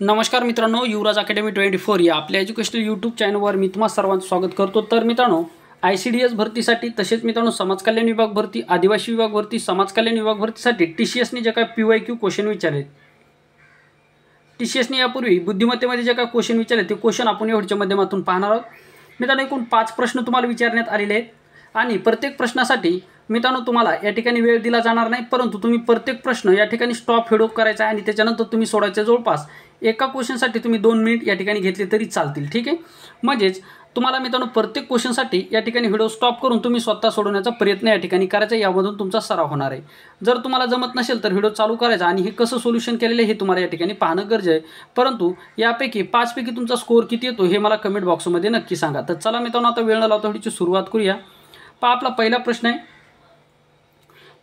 नमस्कार मित्रांनो, युवराज अकॅडमी 24 या आपल्या एज्युकेशनल यूट्यूब चॅनलवर मी तुम्हा सर्वांचं स्वागत करतो। तर मित्रांनो, ICDS भरतीसाठी तसेच मित्रांनो समाज कल्याण विभाग भरती, आदिवासी विभाग भरती, समाज कल्याण विभाग भरतीसाठी TCS ने जे काही PYQ क्वेश्चन विचारले, TCS ने यापूर्वी बुद्धिमत्तेमध्ये जे काही क्वेश्चन विचारले ते क्वेश्चन आपण या व्हिडिओच्या माध्यमातून पाहणार आहोत। मित्रांनो, एकूण 5 प्रश्न तुम्हाला विचारण्यात आलेले आहेत आणि प्रत्येक प्रश्नासाठी मित्रांनो तुम्हाला या ठिकाणी वेळ दिला जाणार नाही, परंतु तुम्ही प्रत्येक प्रश्न या ठिकाणी स्टॉप व्हिडिओ करायचा आहे आणि त्याच्यानंतर तुम्ही सोडायचे। जवळपास एका क्वेश्चनसाठी तुम्ही 2 मिनिट या ठिकाणी घेतले तरी चालतील, ठीक आहे। म्हणजेच तुम्हाला मित्रांनो प्रत्येक क्वेश्चनसाठी या ठिकाणी व्हिडिओ स्टॉप करून तुम्ही स्वतः सोडवण्याचा प्रयत्न या ठिकाणी करायचा, यामधून तुमचा सराव होणार आहे। जर तुम्हाला जमत नसेल तर व्हिडिओ चालू करायचा आणि हे कसं सोल्युशन केलेले हे तुम्हाला या ठिकाणी पाहणं गरजेचं आहे। परंतु यापैकी 5 पैकी तुमचा स्कोर किती येतो हे मला कमेंट बॉक्समध्ये नक्की सांगा। तर चला मित्रांनो, आता वेळ न लावता व्हिडिओची सुरुवात करूया। पहा, आपला पहिला प्रश्न आहे,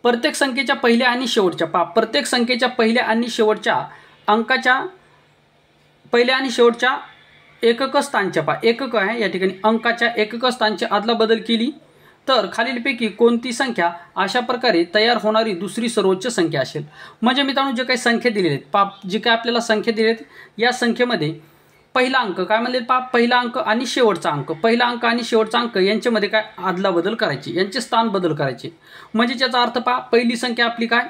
प्रत्येक संख्येच्या पहिल्या आणि शेवटच्या प्रत्येक संख्येच्या पहिल्या आणि शेवटच्या अंकाच्या पहिल्या आणि शेवटच्या एकक स्थानच्या एकक आहे या ठिकाणी अंकाच्या एकक स्थानची आदला बदल केली तर खालीलपैकी कोणती संख्या अशा प्रकारे तयार होणारी दुसरी सर्वोच्च संख्या असेल। म्हणजे मित्रांनो, जे काही संख्या दिलेले आहेत जे काही आपल्याला संख्या दिलेत, या संख्येमध्ये पहिला अंक काय म्हणले पहिला अंक आणि शेवटचा अंक, पहिला अंक आणि शेवटचा अंक यांच्यामध्ये काय आदला बदल करायची, यांचे स्थान बदल करायचे। म्हणजे त्याचा अर्थ पहिली संख्या आपली काय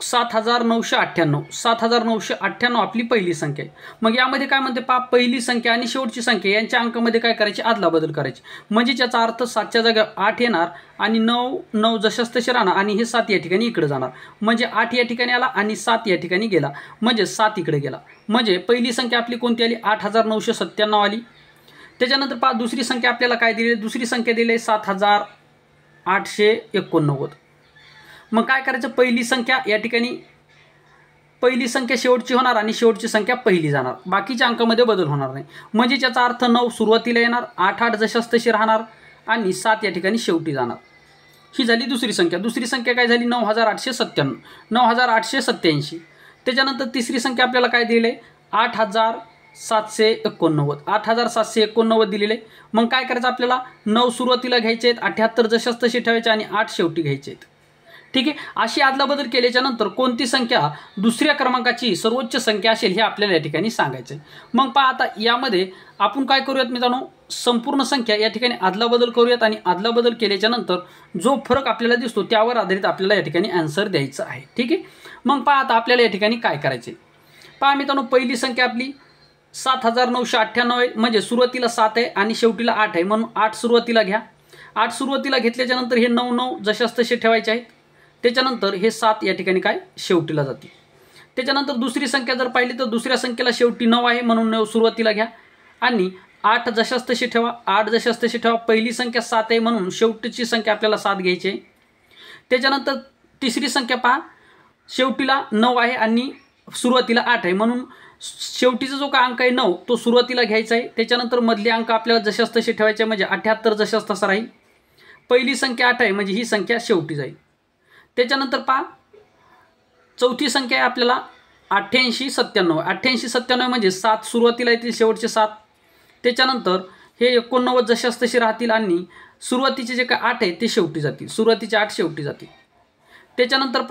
7998, 7998 आपली पहिली संख्या आहे। मग यामध्ये काय म्हणते पहिली संख्या आणि शेवटची संख्या यांच्या अंकामध्ये काय करायची, आदला बदल करायची। म्हणजे त्याचा अर्थ 7च्या जागेवर 8 येणार आणि 9 जशास तसे राहणार आणि हे 7 या ठिकाणी इकडे जाणार। म्हणजे 8 या ठिकाणी आला आणि 7 या ठिकाणी गेला, म्हणजे 7 इकडे गेला। म्हणजे पहिली संख्या आपली कोणती आली, 8997 आली। त्याच्यानंतर दुसरी संख्या आपल्याला काय दिली, दुसरी संख्या दिली 7889। मग काय करायचं, पहिली संख्या या ठिकाणी पहिली संख्या शेवटची होणार आणि शेवटची संख्या पहिली जाणार, बाकीच्या अंकामध्ये बदल होणार नाही। म्हणजे त्याचा अर्थ 9 सुरुवातीला येणार, 8 जशास तशी राहणार आणि 7 या ठिकाणी शेवटी जाणार। ही झाली दुसरी संख्या। दुसरी संख्या काय झाली 9897, 9887। त्याच्यानंतर तिसरी संख्या आपल्याला काय दिली आहे 8789, 8789 दिलेले। मग काय करायचं, आपल्याला 9 सुरुवातीला घ्यायचे आहेत, 78 जशास तसे ठेवायचे आणि 8 शेवटी घ्यायचे आहेत, ठीक आहे। अशी आदला बदल केल्याच्या नंतर कोणती संख्या दुसऱ्या क्रमांकाची सर्वोच्च संख्या असेल हे आपल्याला या ठिकाणी सांगायचं आहे। मग आता यामध्ये आपण काय करूयात मित्रांनो, संपूर्ण संख्या या ठिकाणी आदला बदल करूयात आणि आदला बदल केल्याच्या नंतर जो फरक आपल्याला दिसतो त्यावर आधारित आपल्याला या ठिकाणी आन्सर द्यायचं आहे, ठीक आहे। मग आता आपल्याला या ठिकाणी काय करायचे, मित्रांनो, पहिली संख्या आपली 7998 आहे, म्हणजे सुरुवातीला 7 आहे आणि शेवटीला 8 आहे, म्हणून 8 सुरुवातीला घ्या। 8 सुरुवातीला घेतल्याच्या नंतर हे 9 जशास तसे ठेवायचे आहेत। त्याच्यानंतर हे 7 या ठिकाणी काय शेवटीला जाते। त्याच्यानंतर दुसरी संख्या जर पाहिली तर दुसऱ्या संख्येला शेवटी 9 आहे, म्हणून 9 सुरुवातीला घ्या आणि 8 जशास तशी ठेवा, 8 जशास तशी ठेवा। पहिली संख्या 7 आहे म्हणून शेवटची संख्या आपल्याला 7 घ्यायची आहे। त्याच्यानंतर तिसरी संख्या शेवटीला 9 आहे आणि सुरुवातीला 8 आहे, म्हणून शेवटीचा जो काय अंक आहे 9 तो सुरुवातीला घ्यायचा आहे। त्याच्यानंतर मधले अंक आपल्याला जशास तसे ठेवायचे, म्हणजे 78 जशास तसा राहील। पहिली संख्या 8 आहे म्हणजे ही संख्या शेवटी जाईल। त्याच्यानंतर चौथी संख्या आहे आपल्याला 8897, 8897 म्हणजे 7 सुरुवातीला येतील, शेवटचे 7। त्याच्यानंतर हे 89 जशास तसे राहतील आणि सुरुवातीचे जे काय 8 आहे ते शेवटी जातील, सुरुवातीचे 8 शेवटी जातील। त्याच्यानंतर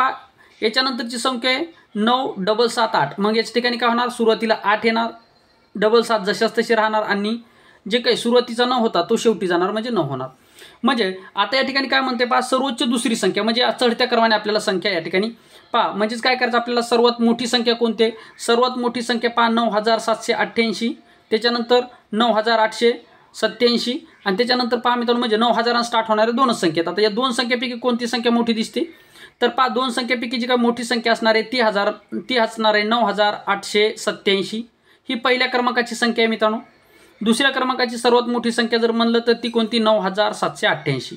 याच्यानंतरची संख्या आहे 9778, मग याच्या ठिकाणी काय होणार, सुरुवातीला 8 येणार, 77 जशास तसे राहणार आणि जे काही सुरुवातीचा 9 होता तो शेवटी जाणार, म्हणजे 9 होणार। म्हणजे आता या ठिकाणी काय म्हणते सर्वोच्च दुसरी संख्या, म्हणजे चढत्या क्रमाने आपल्याला संख्या या ठिकाणी म्हणजेच काय करायचं, आपल्याला सर्वात मोठी संख्या कोणती, सर्वात मोठी संख्या 9788, त्याच्यानंतर 9887 आणि त्याच्यानंतर मित्रांनो म्हणजे 9000 स्टार्ट होणाऱ्या 2 संख्या। आता या 2 संख्येपैकी कोणती संख्या मोठी दिसते, तर 2 संख्येपैकी जी काय मोठी संख्या असणार आहे ती असणार आहे 9887। ही पहिल्या क्रमांकाची संख्या आहे मित्रांनो। दुसऱ्या क्रमांकाची सर्वात मोठी संख्या जर म्हणलं तर ती कोणती 9788,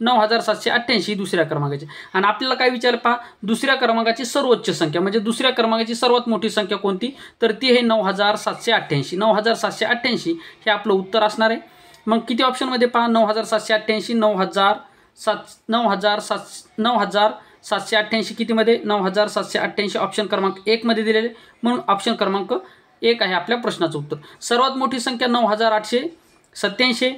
9788 दुसऱ्या क्रमांकाची। आणि आपल्याला काय विचारलं दुसऱ्या क्रमांकाची सर्वोच्च संख्या, म्हणजे दुसऱ्या क्रमांकाची सर्वात मोठी संख्या कोणती, तर ती आहे 9788, 9788 हे आपलं उत्तर असणार आहे। मग किती ऑप्शनमध्ये 9788, 9788 कितीमध्ये 9788 ऑप्शन क्रमांक 1 मध्ये दिलेले, म्हणून ऑप्शन क्रमांक 1 आहे आपल्या प्रश्नाचं उत्तर। सर्वात मोठी संख्या 9887,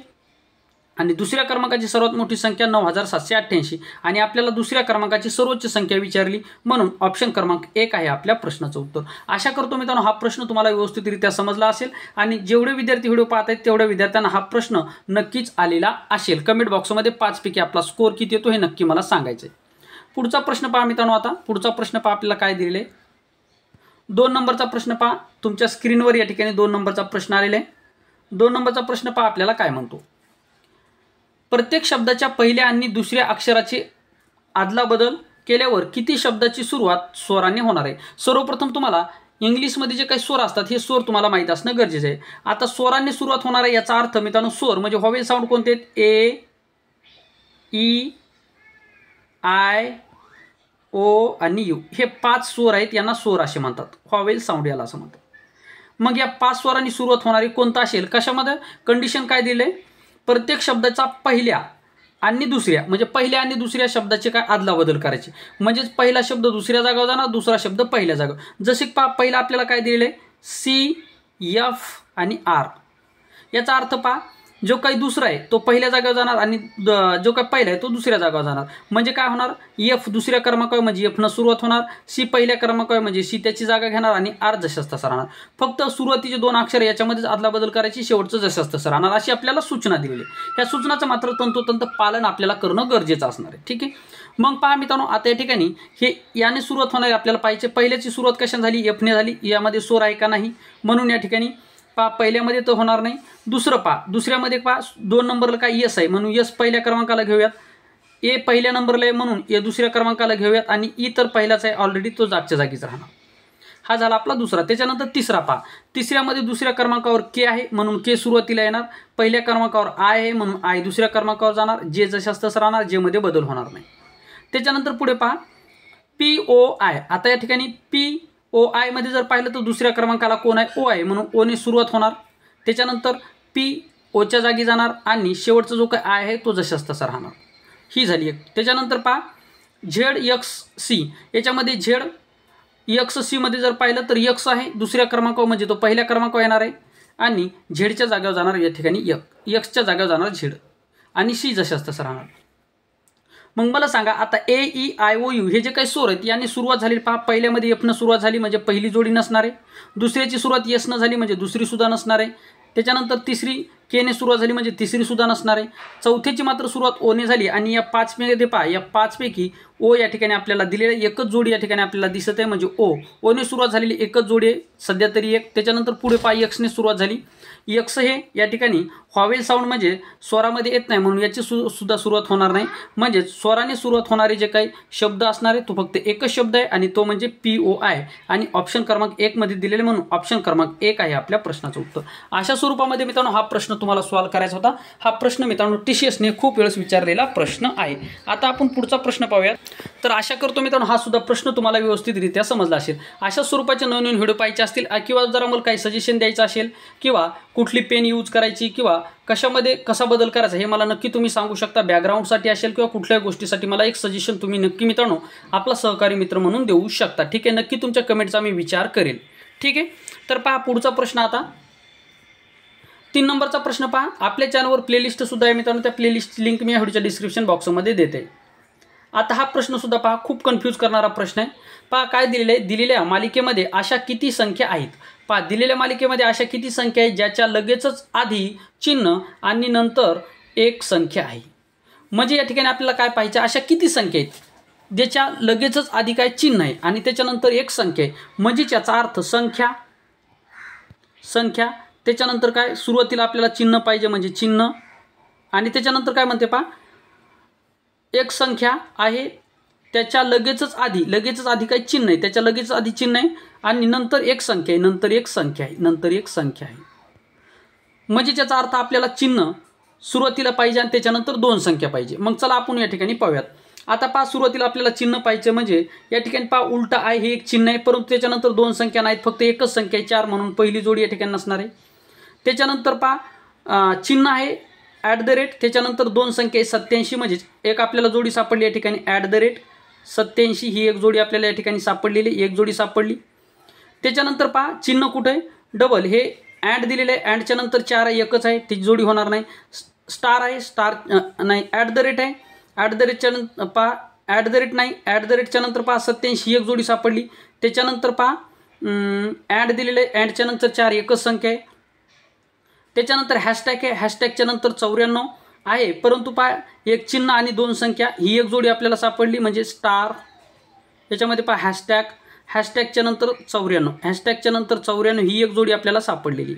आणि दुसऱ्या क्रमांकाची सर्वात मोठी संख्या 9788 आणि आपल्याला दुसऱ्या क्रमांकाची सर्वोच्च संख्या विचारली, म्हणून ऑप्शन क्रमांक 1 आहे आपल्या प्रश्नाचं उत्तर. आशा करतो मित्रांनो हा प्रश्न तुम्हाला व्यवस्थितरित्या समजला असेल आणि जेवढे विद्यार्थी व्हिडिओ पाहत आहेत तेवढ्या विद्यार्थ्यांना हा प्रश्न नक्कीच आलेला असेल. कमेंट बॉक्समध्ये 5 पैकी आपला स्कोर किती येतो हे नक्की मला सांगायचं आहे. पुढचा प्रश्न पहा मित्रांनो. आता पुढचा प्रश्न पहा आपल्याला काय दिलेला आहे. 2 नंबरचा प्रश्न पहा. तुमच्या स्क्रीनवर या ठिकाणी 2 नंबरचा प्रश्न आलेला आहे. 2 नंबरचा प्रश्न पहा आपल्याला काय म्हणतो. प्रत्येक शब्दाच्या पहिल्या आणि दुसऱ्या अक्षराची आदलाबदल केल्यावर किती शब्दाची सुरुवात स्वराने होणार आहे. सर्वप्रथम तुम्हाला इंग्लिशमध्ये जे काही स्वर असतात हे स्वर तुम्हाला माहीत असणं गरजेचं आहे. आता स्वरांनी सुरुवात होणार आहे याचा अर्थ मित्रांनो स्वर म्हणजे व्हॉवेल साऊंड कोणते आहेत. ए, ई, आय, ओ आणि यू हे 5 स्वर आहेत. यांना स्वर असे म्हणतात. व्हॉवेल साऊंड याला असं म्हणतात. मग या 5 स्वरांनी सुरुवात होणारी कोणता असेल. कशामध्ये कंडिशन काय दिले. प्रत्येक शब्दाचा पहिल्या आणि दुसऱ्या म्हणजे पहिल्या आणि दुसऱ्या शब्दाचे काय आदलाबदल करायची. म्हणजेच पहिला शब्द दुसऱ्या जागेवर जाणार, दुसरा शब्द पहिल्या जागेवर. जसे पहिला आपल्याला काय दिलेलं आहे सी, एफ आणि आर. याचा अर्थ पहा जो काही दुसरा आहे तो पहिल्या जागेवर जाणार आणि जो काही पहिला आहे तो दुसऱ्या जागेवर जाणार. म्हणजे काय होणार एफ दुसऱ्या क्रमांकावर म्हणजे एफनं सुरुवात होणार, सी पहिल्या क्रमांकावर म्हणजे सी त्याची जागा घेणार आणि आर जशाच तसा राहणार. फक्त सुरुवातीचे 2 अक्षर याच्यामध्येच आदलाबदल करायची, शेवटचं जशाच तसं राहणार अशी आपल्याला सूचना दिलेली आहे. या सूचनाचं मात्र तंतोतंत पालन आपल्याला करणं गरजेचं असणार आहे. ठीक आहे. मग पहा मित्रांनो आता या ठिकाणी हे याने सुरुवात होणार आपल्याला पाहिजे. पहिल्याची सुरुवात कशाने झाली एफने झाली. यामध्ये स्वर आहे का नाही म्हणून या ठिकाणी पहा पहिल्यामध्ये तर होणार नाही. दुसरं पहा दुसऱ्यामध्ये पहा 2 नंबरला काय यस आहे म्हणून यस पहिल्या क्रमांकाला घेऊयात. ए पहिल्या नंबरला आहे म्हणून ए दुसऱ्या क्रमांकाला घेऊयात आणि ई तर पहिलाच आहे ऑलरेडी तो जागच्या जागीच राहणार. हा झाला आपला दुसरा. त्याच्यानंतर तिसरा पहा. तिसऱ्यामध्ये दुसऱ्या क्रमांकावर के आहे म्हणून के सुरुवातीला येणार. पहिल्या क्रमांकावर आय आहे म्हणून आय दुसऱ्या क्रमांकावर जाणार. जे जशाच तसं राहणार, जे मध्ये बदल होणार नाही. त्याच्यानंतर पुढे पहा पी ओ आय. आता या ठिकाणी पी ओ आय मध्ये जर पाहिलं तर दुसऱ्या क्रमांकाला कोण आहे ओ आहे म्हणून ओने सुरुवात होणार. त्याच्यानंतर पी ओच्या जागी जाणार आणि शेवटचा जो काही आय आहे तो जशाच तसा राहणार. ही झाली एक. त्याच्यानंतर पहा झेड एक्स सी. याच्यामध्ये झेड एक्स सी मध्ये जर पाहिलं तर एक्स आहे दुसऱ्या क्रमांकावर म्हणजे तो पहिल्या क्रमांकावर येणार आहे आणि झेडच्या जागेवर जाणार या ठिकाणी एक्सच्या जागेवर जाणार झेड आणि सी जशाच तसं राहणार. मग मला सांगा आता ए, ई, आय, ओ, यू हे जे काही स्वर आहेत यांनी सुरुवात झाली पहा. पहिल्यामध्ये एफनं सुरुवात झाली म्हणजे पहिली जोडी नसणार आहे. दुसऱ्याची सुरुवात यसनं झाली म्हणजे दुसरी सुद्धा नसणार आहे. त्याच्यानंतर तिसरी केने सुरुवात झाली म्हणजे तिसरी सुद्धा नसणार आहे. चौथ्याची मात्र सुरुवात ओने झाली आणि या 5 मध्ये पहा या 5 पैकी ओ या ठिकाणी आपल्याला दिलेली एकच जोडी या ठिकाणी आपल्याला दिसत आहे म्हणजे ओने सुरुवात झालेली एकच जोडी आहे सध्या तरी एक. त्याच्यानंतर पुढे पहा एक्सने सुरुवात झाली. एक्स हे या ठिकाणी व्हॉवेल साऊंड म्हणजे स्वरामध्ये येत नाही म्हणून याची सुद्धा सुरुवात होणार नाही. म्हणजे स्वराने सुरुवात होणारे जे काही शब्द असणार आहे तो फक्त एकच शब्द आहे आणि तो म्हणजे पी ओ आय आणि ऑप्शन क्रमांक 1 मध्ये दिलेले म्हणून ऑप्शन क्रमांक 1 आहे आपल्या प्रश्नाचं उत्तर. अशा स्वरूपामध्ये मित्रांनो हा प्रश्न तुम्हाला सॉल्व्ह करायचा होता. हा प्रश्न मित्रांनो TCSने खूप वेळेस विचारलेला प्रश्न आहे. आता आपण पुढचा प्रश्न पाहूयात. तर आशा करतो मित्रांनो हा सुद्धा प्रश्न तुम्हाला व्यवस्थितरित्या समजला असेल. अशा स्वरूपाचे नवीन व्हिडिओ पाहायचे असतील किंवा जर मला काही सजेशन द्यायचं असेल किंवा कुठली पेन यूज करायची किंवा कशामध्ये कसा बदल करायचा हे मला नक्की तुम्ही सांगू शकता. बॅकग्राऊंडसाठी असेल किंवा कुठल्याही गोष्टीसाठी मला एक सजेशन तुम्ही नक्की मित्रांनो आपला सहकारी मित्र म्हणून देऊ शकता. ठीक आहे. नक्की तुमच्या कमेंटचा मी विचार करेल. ठीक आहे. तर पहा पुढचा प्रश्न आता 3 नंबरचा प्रश्न पहा. आपल्या चॅनलवर प्लेलिस्ट सुद्धा आहे मित्रांनो. त्या प्लेलिस्ट लिंक मी या व्हिडिओच्या डिस्क्रिप्शन बॉक्समध्ये देते. आता हा प्रश्न सुद्धा पहा खूप कन्फ्यूज करणारा प्रश्न आहे. पहा काय दिलेलं आहे. दिलेल्या मालिकेमध्ये अशा किती संख्या आहेत. पहा दिलेल्या मालिकेमध्ये अशा किती संख्या आहेत ज्याच्या लगेचच आधी चिन्ह आणि नंतर एक संख्या आहे. म्हणजे या ठिकाणी आपल्याला काय पाहिजे अशा किती संख्या आहेत ज्याच्या लगेचच आधी काय चिन्ह आहे आणि त्याच्यानंतर एक संख्या आहे. म्हणजे याचा अर्थ संख्या त्याच्यानंतर काय सुरुवातीला आपल्याला चिन्ह पाहिजे म्हणजे चिन्ह आणि त्याच्यानंतर काय म्हणते पहा एक संख्या आहे त्याच्या लगेचच आधी काही चिन्ह आहे त्याच्या लगेचच आधी चिन्ह आहे आणि नंतर एक संख्या आहे नंतर एक संख्या आहे. म्हणजे त्याचा अर्थ आपल्याला चिन्ह सुरुवातीला पाहिजे आणि त्याच्यानंतर 2 संख्या पाहिजे. मग चला आपण या ठिकाणी पाहूयात. आता पहा सुरुवातीला आपल्याला चिन्ह पाहिजे म्हणजे या ठिकाणी पहा उलटा आहे हे एक चिन्ह आहे परंतु त्याच्यानंतर 2 संख्या नाहीत फक्त एकच संख्या आहे 4 म्हणून पहिली जोडी या ठिकाणी नसणार आहे. त्याच्यानंतर पहा चिन्ह आहे @ त्याच्यानंतर 2 संख्या आहे 87 म्हणजे एक आपल्याला जोडी सापडली या ठिकाणी @ ही एक जोडी आपल्याला या ठिकाणी सापडलेली एक जोडी सापडली. त्याच्यानंतर पहा चिन्ह कुठे आहे डबल हे अँड दिलेलं आहे अँडच्या नंतर 4 आहे एकच आहे ती जोडी होणार नाही. स्टार आहे, स्टार नाही ॲट द रेट आहे, ॲट द रेटच्या नंतर पहा ॲट द रेट नाही, ॲट द रेटच्या नंतर पहा 87 ही एक जोडी सापडली. त्याच्यानंतर पहा ॲड दिलेलं आहे, ॲडच्या नंतर 4 एकच संख्या आहे. त्याच्यानंतर हॅशटॅग आहे, हॅशटॅगच्या नंतर 94 आहे, परंतु पहा एक चिन्ह आणि 2 संख्या ही एक जोडी आपल्याला सापडली म्हणजे स्टार. याच्यामध्ये पहा हॅशटॅग, हॅशटॅगच्या नंतर 94, हॅशटॅगच्या नंतर 94 ही एक जोडी आपल्याला सापडलेली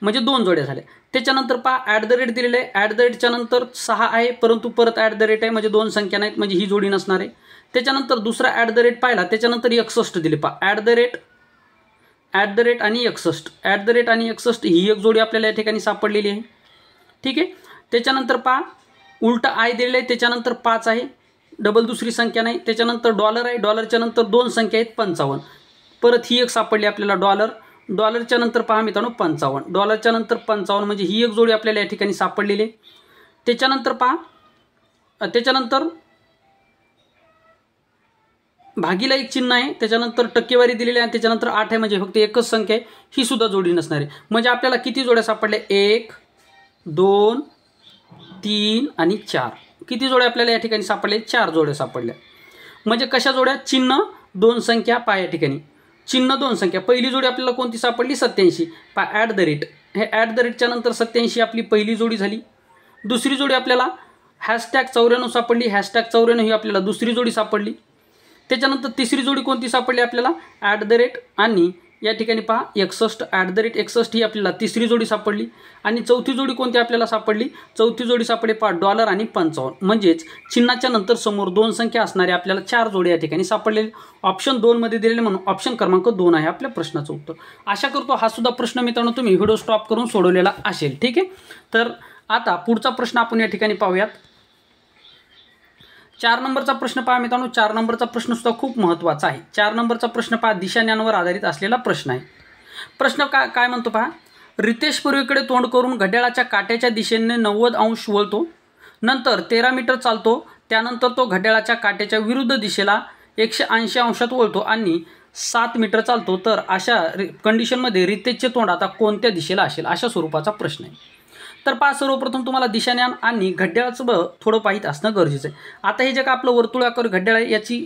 म्हणजे 2 जोड्या झाल्या. त्याच्यानंतर पहा ॲट द रेट दिलेलं आहे, ॲट द रेटच्या नंतर 6 आहे, परंतु परत ॲट द रेट आहे म्हणजे 2 संख्या नाहीत म्हणजे ही जोडी नसणार आहे. त्याच्यानंतर दुसरा ॲट द रेट पाहिला, त्याच्यानंतर 61 दिले. पहा ॲट द रेट आणि 61, ॲट द रेट आणि 61 ही एक जोडी आपल्याला या ठिकाणी सापडलेली आहे. ठीक आहे. त्याच्यानंतर पहा उलटा आय दिलेलं आहे, त्याच्यानंतर 5 आहे, डबल दुसरी संख्या नाही. त्याच्यानंतर डॉलर आहे, डॉलरच्या नंतर 2 संख्या आहेत 55, परत ही एक सापडली आपल्याला डॉलर. डॉलरच्या नंतर पहा मित्रांनो 55, डॉलरच्या नंतर 55 म्हणजे ही एक जोडी आपल्याला या ठिकाणी सापडलेली आहे. त्याच्यानंतर पहा त्याच्यानंतर भागीला एक चिन्ह आहे, त्याच्यानंतर टक्केवारी दिलेली आहे, त्याच्यानंतर 8 आहे म्हणजे फक्त एकच संख्या आहे, ही सुद्धा जोडी नसणार आहे. म्हणजे आपल्याला किती जोड्या सापडल्या? 1 2 3 आणि 4. किती जोड्या आपल्याला या ठिकाणी सापडल्या? 4 जोड्या सापडल्या. म्हणजे कशा जोड्या? चिन्ह 2 संख्या. पहा या ठिकाणी चिन्ह 2 संख्या. पहिली जोडी आपल्याला कोणती सापडली? 87. पहा ॲट द रेट, हे ॲट द रेटच्या नंतर 87 आपली पहिली जोडी झाली. दुसरी जोडी आपल्याला हॅशटॅग 94 सापडली, हॅशटॅग 94 ही आपल्याला दुसरी जोडी सापडली. त्याच्यानंतर तिसरी जोडी कोणती सापडली आपल्याला? ॲट द रेट आणि या ठिकाणी पहा 61, ॲट द रेट 61 ही आपल्याला तिसरी जोडी सापडली. आणि चौथी जोडी कोणती आपल्याला सापडली? चौथी जोडी सापडली पहा डॉलर आणि 55. म्हणजेच चिन्हाच्या नंतर समोर 2 संख्या असणारे आपल्याला 4 जोडी या ठिकाणी सापडलेले. ऑप्शन 2 मध्ये दिलेले म्हणून ऑप्शन क्रमांक 2 आहे आपल्या प्रश्नाचं उत्तर. आशा करतो हा सुद्धा प्रश्न मित्रांनो तुम्ही व्हिडिओ स्टॉप करून सोडवलेला असेल. ठीक आहे. तर आता पुढचा प्रश्न आपण या ठिकाणी पाहूयात. 4 नंबरचा प्रश्न पहा मित्रांनो. 4 नंबरचा प्रश्न सुद्धा खूप महत्त्वाचा आहे. 4 नंबरचा प्रश्न पहा दिशाज्ञानावर आधारित असलेला प्रश्न आहे. प्रश्न काय म्हणतो पहा. रितेश पूर्वेकडे तोंड करून घड्याळाच्या काट्याच्या दिशेने 90 अंश वळतो, नंतर 13 मीटर चालतो, त्यानंतर तो घड्याळाच्या काट्याच्या विरुद्ध दिशेला 180 अंशात वळतो आणि 7 मीटर चालतो. तर अशा कंडिशनमध्ये रितेशचे तोंड आता कोणत्या दिशेला असेल? अशा स्वरूपाचा प्रश्न आहे. तर पहा सर्वप्रथम तुम्हाला दिशाज्ञान आणि घड्याळाचं थोडं पाहित असणं गरजेचं आहे. आता हे जे का आपलं वर्तुळाकार घड्याळ आहे याची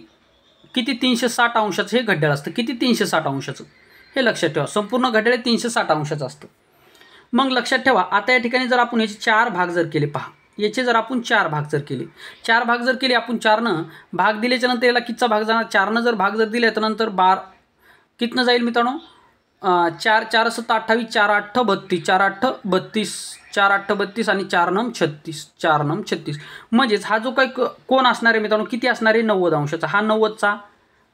किती 360 अंशाचं हे घड्याळ असतं. किती 360 अंशाचं हे लक्षात ठेवा. संपूर्ण घड्याळ 360 अंशाचं असतं. मग लक्षात ठेवा आता या ठिकाणी जर आपण याचे 4 भाग जर केले, पहा याचे जर आपण 4 भाग जर केले, 4 भाग जर केले आपण 4नं भाग दिल्याच्या नंतर याला कितीचा भाग जाणार? 4नं जर भाग जर दिले तर नंतर 12 कितनं जाईल मित्रांनो? 4 4 7 28 4 8 32 4 8 32 4 8 32 आणि 4 9 36 4 9 36. म्हणजेच हा जो काही कोण असणार आहे मित्रांनो किती असणार आहे? 90 अंशाचा. हा 90चा,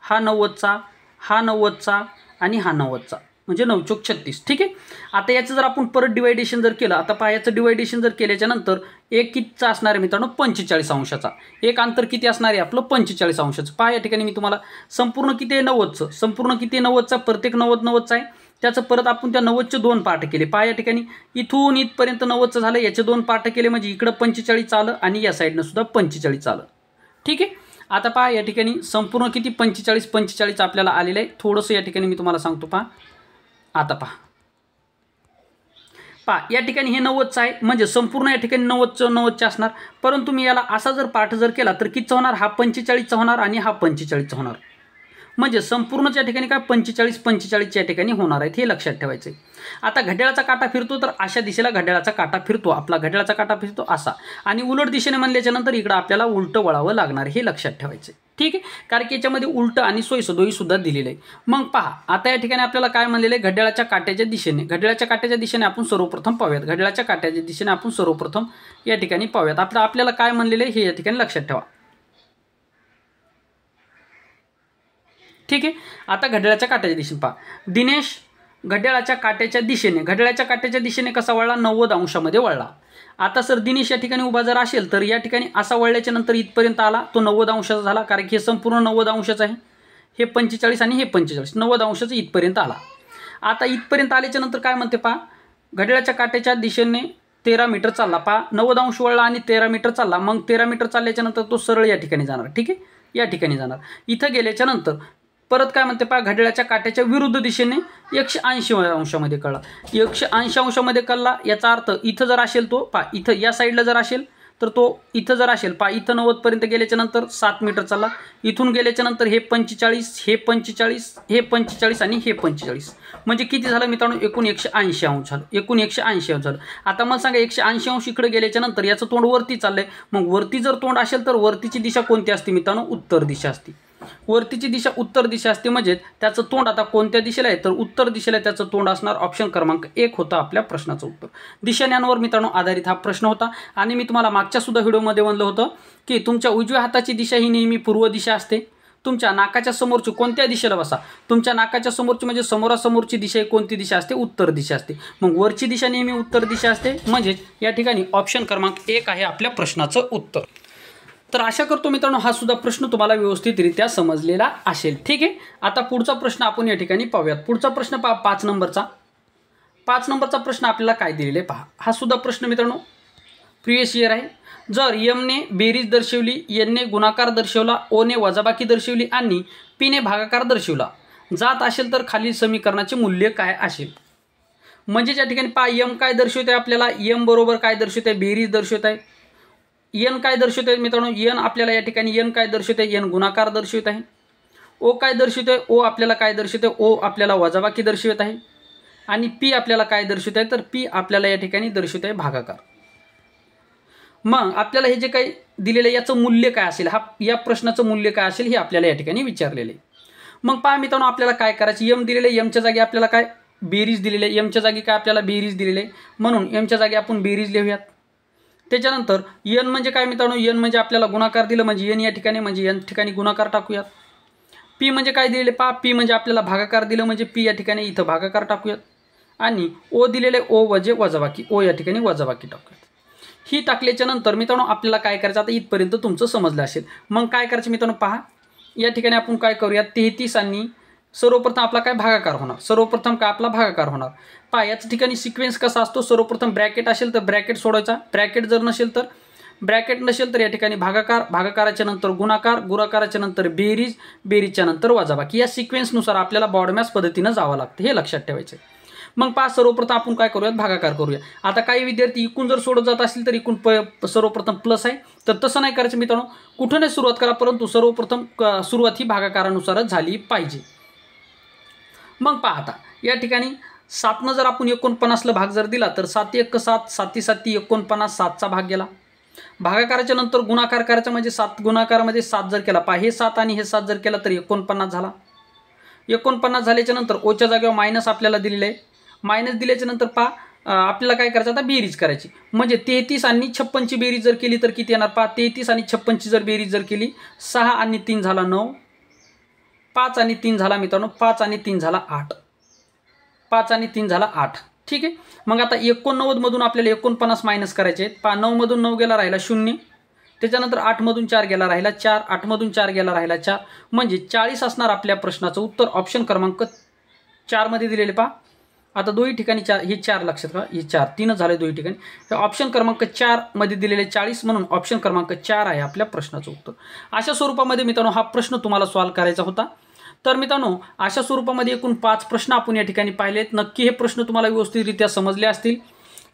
हा 90चा, हा 90चा आणि हा 90चा म्हणजे 9 चौक 36. ठीक आहे. आता याचं जर आपण परत डिवायडेशन जर केलं, आता पहा याचं डिवायडेशन जर केल्याच्या नंतर एक कितीचा असणार आहे मित्रांनो? 45 अंशाचा. एक अंतर किती असणार आहे आपलं? 45 अंशाचं. पहा या ठिकाणी मी तुम्हाला संपूर्ण किती आहे? 90चं. संपूर्ण किती आहे? 90चा. प्रत्येक 90 90चा आहे. त्याचं परत आपण त्या 90चे 2 पार्ट केले. पहा या ठिकाणी इथून इथपर्यंत 90चं झालं, याचे 2 पार्ट केले म्हणजे इकडं 45 आलं आणि या साईडनं सुद्धा 45 आलं. ठीक आहे. आता पहा या ठिकाणी संपूर्ण किती 45 आपल्याला आलेलं आहे. थोडंसं या ठिकाणी मी तुम्हाला सांगतो पहा. आता पहा या ठिकाणी हे 90चं आहे म्हणजे संपूर्ण या ठिकाणी 90चे असणार. परंतु मी याला असा जर पाठ जर केला तर कितीचा होणार? हा 45चा होणार आणि हा 45चा होणार. म्हणजे संपूर्णच या ठिकाणी काय 45 या ठिकाणी होणार आहेत हे लक्षात ठेवायचं आहे. आता घड्याळाचा काटा फिरतो तर अशा दिशेला घड्याळाचा काटा फिरतो. आपला घड्याळाचा काटा फिरतो असा आणि उलट दिशेने म्हणल्याच्या नंतर इकडं आपल्याला उलटं वळावं लागणार हे लक्षात ठेवायचं आहे. ठीक आहे. कारण की याच्यामध्ये उलटं आणि सोयीसुद्धा सुद्धा दिलेलं आहे. मग पहा आता या ठिकाणी आपल्याला काय म्हणलेलं आहे? घड्याळाच्या काट्याच्या दिशेने. घड्याळाच्या काट्याच्या दिशेने आपण सर्वप्रथम पाहूयात. घड्याळाच्या काट्याच्या दिशेने आपण सर्वप्रथम या ठिकाणी पाहूयात. आपल्याला काय म्हणलेलं आहे हे या ठिकाणी लक्षात ठेवा. ठीक आहे. आता घड्याळाच्या काट्याच्या दिशेने पहा. दिनेश घड्याळाच्या काट्याच्या दिशेने कसा वळला? 90 अंशामध्ये वळला. आता सर दिनेश या ठिकाणी उभा जर असेल तर या ठिकाणी असा वळल्याच्या नंतर इथपर्यंत आला, तो 90 अंशाचा झाला. कारण की हे संपूर्ण 90 अंशाचं आहे. हे 45 आणि हे 45 90 अंशाचं इथपर्यंत आला. आता इथपर्यंत आल्याच्या नंतर काय म्हणते पहा. घड्याळाच्या काट्याच्या दिशेने 13 मीटर चालला. पहा 90 अंश वळला आणि 13 मीटर चालला. मग 13 मीटर चालल्याच्या नंतर तो सरळ या ठिकाणी जाणार. ठीक आहे. या ठिकाणी जाणार. इथं गेल्याच्या नंतर परत काय म्हणते पहा, घड्याळाच्या काट्याच्या विरुद्ध दिशेने 180 अंशामध्ये कळला. 180 अंशामध्ये कळला याचा अर्थ इथं जर असेल तो पहा, इथं या साईडला जर असेल तर तो इथं जर असेल पहा, इथं 90 पर्यंत गेल्याच्या नंतर 7 मीटर चालला. इथून गेल्याच्या नंतर हे 45, हे 45, हे 45 आणि हे 45, म्हणजे किती झालं मित्रांनो, एकूण 180 अंश झालं. एकूण 180 अंश झालं. आता मला सांगा 180 अंश इकडे गेल्याच्या नंतर याचं तोंड वरती चाललंय. मग वरती जर तोंड असेल तर वरतीची दिशा कोणती असते मित्रांनो, उत्तर दिशा असते. वरतीची दिशा उत्तर दिशा असते, म्हणजे त्याचं तोंड आता कोणत्या दिशेला आहे तर उत्तर दिशेला त्याचं तोंड असणार. ऑप्शन क्रमांक 1 होता आपल्या प्रश्नाचं उत्तर. दिशाज्ञानावर मित्रांनो आधारित हा प्रश्न होता. आणि मी तुम्हाला मागच्या सुद्धा व्हिडिओमध्ये म्हणलं होतं की तुमच्या उजव्या हाताची दिशा ही नेहमी पूर्व दिशा असते. तुमच्या नाकाच्या समोरची कोणत्या दिशेला बसा, तुमच्या नाकाच्या समोरची म्हणजे समोरासमोरची दिशा कोणती दिशा असते, उत्तर दिशा असते. मग वरची दिशा नेहमी उत्तर दिशा असते, म्हणजे या ठिकाणी ऑप्शन क्रमांक 1 आहे आपल्या प्रश्नाचं उत्तर. तर आशा करतो मित्रांनो हा सुद्धा प्रश्न तुम्हाला व्यवस्थितरित्या समजलेला असेल. ठीक आहे, आता पुढचा प्रश्न आपण या ठिकाणी पाहूयात. पुढचा प्रश्न पहा 5 नंबरचा. 5 नंबरचा प्रश्न आपल्याला काय दिलेला आहे पहा. हा सुद्धा प्रश्न मित्रांनो प्रिवियस इयर आहे. जर एमने बेरीज दर्शवली, एनने गुणाकार दर्शवला, ओने वजाबाकी दर्शवली आणि पीने भागाकार दर्शवला जात असेल तर खालील समीकरणाचे मूल्य काय असेल. म्हणजे या ठिकाणी पहा, एम काय दर्शवत आहे आपल्याला, एम बरोबर काय दर्शवत आहे, बेरीज दर्शवत आहे. एन काय दर्शवत आहे मित्रांनो, एन आपल्याला या ठिकाणी एन काय दर्शवत आहे, एन गुणाकार दर्शवत आहे. ओ काय दर्शवत आहे, ओ आपल्याला काय दर्शवत आहे, ओ आपल्याला वजाबाकी दर्शवत आहे. आणि पी आपल्याला काय दर्शवत आहे तर पी आपल्याला या ठिकाणी दर्शवत आहे भागाकार. मग आपल्याला हे जे काही दिलेलं याचं मूल्य काय असेल, हा या प्रश्नाचं मूल्य काय असेल हे आपल्याला या ठिकाणी विचारलेलं आहे. मग पहा मित्रांनो आपल्याला काय करायचं, एम दिलेलं आहे, एमच्या जागी आपल्याला काय बेरीज दिलेली आहे, एमच्या जागी काय आपल्याला बेरीज दिलेली आहे, म्हणून एमच्या जागी आपण बेरीज लिहूयात. त्याच्यानंतर एन म्हणजे काय मित्रांनो, एन म्हणजे आपल्याला गुणाकार दिलं म्हणजे एन या ठिकाणी म्हणजे एन ठिकाणी गुणाकार टाकूयात. पी म्हणजे काय दिलेले पहा, पी म्हणजे आपल्याला भागाकार दिलं म्हणजे पी या ठिकाणी इथं भागाकार टाकूयात. आणि ओ दिलेले ओ म्हणजे वजाबाकी, ओ या ठिकाणी वजाबाकी टाकूयात. ही टाकल्याच्या नंतर मित्रांनो आपल्याला काय करायचं, आता इथपर्यंत तुमचं समजलं असेल. मग काय करायचं मित्रांनो पहा, या ठिकाणी आपण काय करूया, 33 आणि सर्वप्रथम आपला काय भागाकार होणार. सर्वप्रथम काय आपला भागाकार होणार पहा. याच ठिकाणी सिक्वेन्स कसा असतो, सर्वप्रथम ब्रॅकेट असेल तर ब्रॅकेट सोडायचा, ब्रॅकेट जर नसेल तर ब्रॅकेट नसेल तर या ठिकाणी भागाकार, भागाकाराच्या नंतर गुणाकार, गुणाकाराच्या नंतर बेरीज, बेरीजच्या नंतर वजाबाकी. या सिक्वेन्सनुसार आपल्याला बॉडमॅस पद्धतीनं जावं लागतं, हे लक्षात ठेवायचं. मग पहा सर्वप्रथम आपण काय करूयात, भागाकार करूया. आता काही विद्यार्थी इकून जर सोडत जात असतील तर इकून सर्वप्रथम प्लस आहे, तर तसं नाही करायचं मित्रांनो. कुठं नाही सुरुवात करा, परंतु सर्वप्रथम सुरुवात ही भागाकारानुसारच झाली पाहिजे. मग पहा आता या ठिकाणी 7नं जर आपण 49ला भाग जर दिला तर 7 1 7, 7 7 49, 7चा भाग गेला. भागाकाराच्या नंतर गुणाकार करायचा म्हणजे 7 गुणाकारामध्ये 7 जर केला पहा, हे 7 आणि हे 7 जर केला तर 49 झाला. 49 झाल्याच्या नंतर ओच्या जागेवर मायनस आपल्याला दिलेलं आहे. मायनस दिल्याच्या नंतर पहा आपल्याला काय करायचं, आता बेरीज करायची. म्हणजे 33 आणि 56ची बेरीज जर केली तर किती येणार पहा, 33 आणि 56ची जर बेरीज जर केली 6 आणि 3 झाला 9, 5 आणि 3 झाला मित्रांनो, 5 आणि 3 झाला 8, 5 आणि 3 झाला 8. ठीक आहे. मग आता 89 मधून आपल्याला 49 मायनस करायचे आहेत पहा. 9 मधून 9 गेला राहिला 0, त्याच्यानंतर 8 मधून 4 गेला राहिला 4, 8 मधून 4 गेला राहिला 4, म्हणजे 40 असणार आपल्या प्रश्नाचं उत्तर. ऑप्शन क्रमांक 4 मध्ये दिलेले पहा. आता दोन्ही ठिकाणी 4, हे 4 लक्षात ठेवा, हे 4 3 झाले दोन्ही ठिकाणी. ऑप्शन क्रमांक 4 मध्ये दिलेले 40, म्हणून ऑप्शन क्रमांक 4 आहे आपल्या प्रश्नाचं उत्तर. अशा स्वरूपामध्ये मित्रांनो हा प्रश्न तुम्हाला सॉल्व्ह करायचा होता. तर मित्रांनो अशा स्वरूपामध्ये एकूण 5 प्रश्न आपण या ठिकाणी पाहिलेत. नक्की हे प्रश्न तुम्हाला व्यवस्थितरित्या समजले असतील.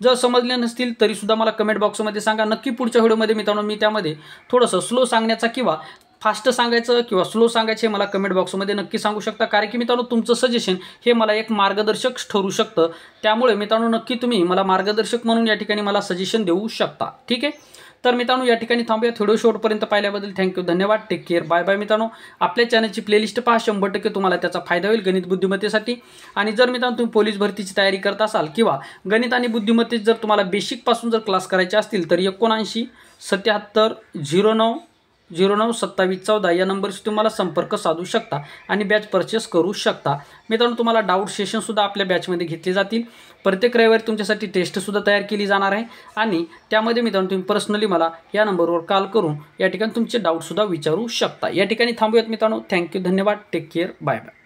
जर समजले नसतील तरीसुद्धा मला कमेंट बॉक्समध्ये सांगा. नक्की पुढच्या व्हिडिओमध्ये मित्रांनो मी त्यामध्ये थोडंसं स्लो सांगण्याचा किंवा फास्ट सांगायचं किंवा स्लो सांगायचे मला कमेंट बॉक्समध्ये नक्की सांगू शकता. कारण की मित्रांनो तुमचं सजेशन हे मला एक मार्गदर्शक ठरू शकतं. त्यामुळे मित्रांनो नक्की तुम्ही मला मार्गदर्शक म्हणून या ठिकाणी मला सजेशन देऊ शकता. ठीक आहे. तर मित्रांनो या ठिकाणी थांबूया. व्हिडिओ शेवटपर्यंत पाहिल्याबद्दल थँक्यू, धन्यवाद, टेक केअर, बाय बाय. मित्रांनो आपल्या चॅनलची प्लेलिस्ट पहा, 100% तुम्हाला त्याचा फायदा होईल गणित बुद्धिमत्तेसाठी. आणि जर मित्रांनो तुम्ही पोलीस भरतीची तयारी करत असाल किंवा गणित आणि बुद्धिमत्तेत जर तुम्हाला बेसिकपासून जर क्लास करायचे असतील तर 79 77 09 09 27 14 या नंबरशी तुम्हाला संपर्क साधू शकता आणि बॅच परचेस करू शकता. मित्रांनो तुम्हाला डाऊट सेशनसुद्धा आपल्या बॅचमध्ये घेतले जातील. प्रत्येक रविवारी तुमच्यासाठी टेस्टसुद्धा तयार केली जाणार आहे आणि त्यामध्ये मित्रांनो तुम्ही पर्सनली मला या नंबरवर कॉल करून या ठिकाणी तुमचे डाऊटसुद्धा विचारू शकता. या ठिकाणी थांबूयात मित्रांनो. थँक्यू, धन्यवाद, टेक केअर, बाय बाय.